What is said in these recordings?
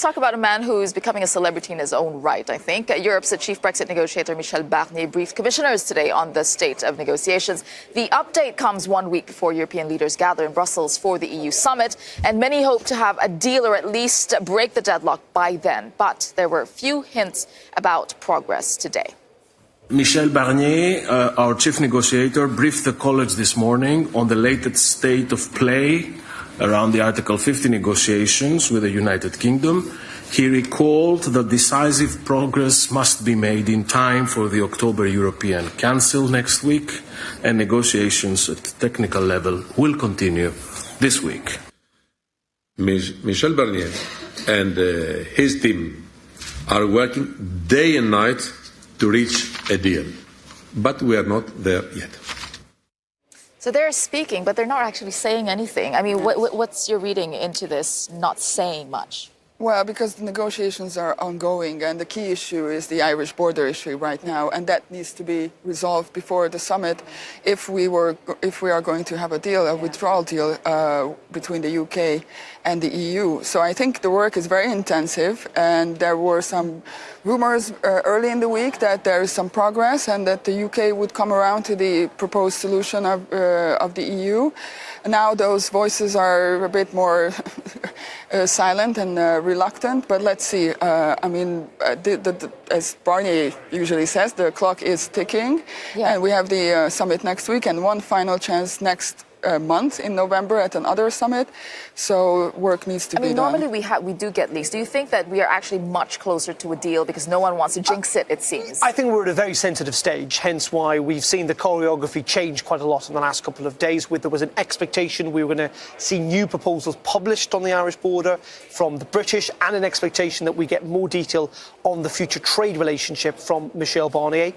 let's talk about a man who's becoming a celebrity in his own right, I think. Europe's chief Brexit negotiator, Michel Barnier, briefed commissioners today on the state of negotiations. The update comes 1 week before European leaders gather in Brussels for the EU summit, and many hope to have a deal or at least break the deadlock by then. But there were few hints about progress today. Michel Barnier, our chief negotiator, briefed the college this morning on the latest state of play around the Article 50 negotiations with the United Kingdom. He recalled that decisive progress must be made in time for the October European Council next week, and negotiations at technical level will continue this week. Michel Barnier and his team are working day and night to reach a deal, but we are not there yet. So they're speaking, but they're not actually saying anything. I mean, what's your reading into this not saying much? Well, because the negotiations are ongoing, and the key issue is the Irish border issue right now, and that needs to be resolved before the summit if we are going to have a deal, a withdrawal deal between the UK and the EU. So I think the work is very intensive, and there were some rumors early in the week that there is some progress and that the UK would come around to the proposed solution of the EU. Now those voices are a bit more silent and reluctant, but let's see. I mean, as Barnier usually says, the clock is ticking, and we have the summit next week and one final chance next month in November at another summit, so work needs to be done. Normally we do get leaks. Do you think that we are actually much closer to a deal because no one wants to jinx it seems? I think we're at a very sensitive stage, hence why we've seen the choreography change quite a lot in the last couple of days. There was an expectation we were going to see new proposals published on the Irish border from the British, and an expectation that we get more detail on the future trade relationship from Michel Barnier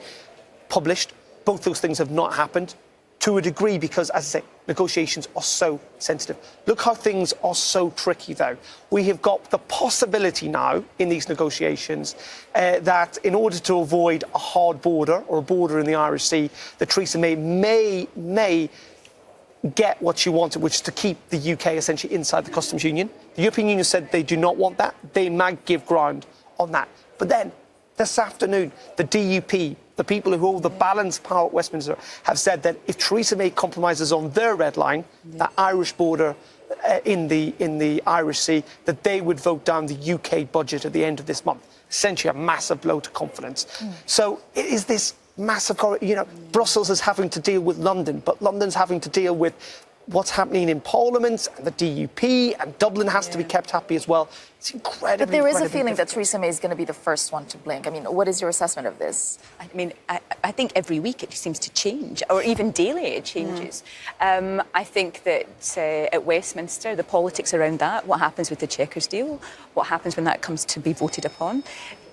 published. Both those things have not happened. To a degree, because, as I say, negotiations are so sensitive. Look how things are so tricky, though. We have got the possibility now in these negotiations that in order to avoid a hard border or a border in the Irish Sea, that Theresa May get what she wanted, which is to keep the UK essentially inside the customs union. The European Union said they do not want that. They might give ground on that. But then, this afternoon, the DUP, the people who hold the balance power at Westminster, have said that if Theresa May compromises on their red line, the Irish border in the Irish Sea, that they would vote down the UK budget at the end of this month. Essentially a massive blow to confidence. So it is this massive, Brussels is having to deal with London, but London's having to deal with what's happening in Parliament and the DUP, and Dublin has to be kept happy as well. It's incredibly. But there is a feeling that Theresa May is going to be the first one to blink. I mean, what is your assessment of this? I mean, I think every week it seems to change, or even daily it changes. I think that at Westminster, the politics around that, what happens with the Chequers deal, what happens when that comes to be voted upon.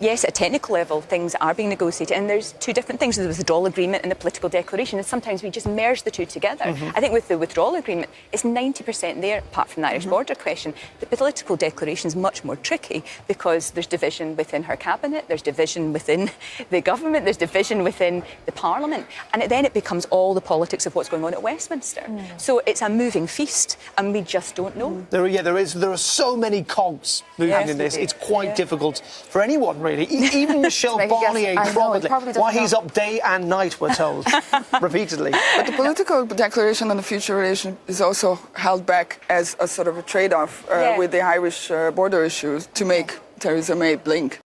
Yes, at a technical level, things are being negotiated, and there's two different things, the withdrawal agreement and the political declaration, and sometimes we just merge the two together. I think with the withdrawal agreement, it's 90% there, apart from the Irish border question. The political declaration is much more tricky because there's division within her cabinet, there's division within the government, there's division within the Parliament, and then it becomes all the politics of what's going on at Westminster. So it's a moving feast, and we just don't know. There are so many cogs moving in this. It's quite difficult for anyone, really. Even Michel Barnier, probably why he's up day and night, we're told, repeatedly. But the political declaration on the future relation is also held back as a sort of a trade-off with the Irish border issue to make Theresa May blink.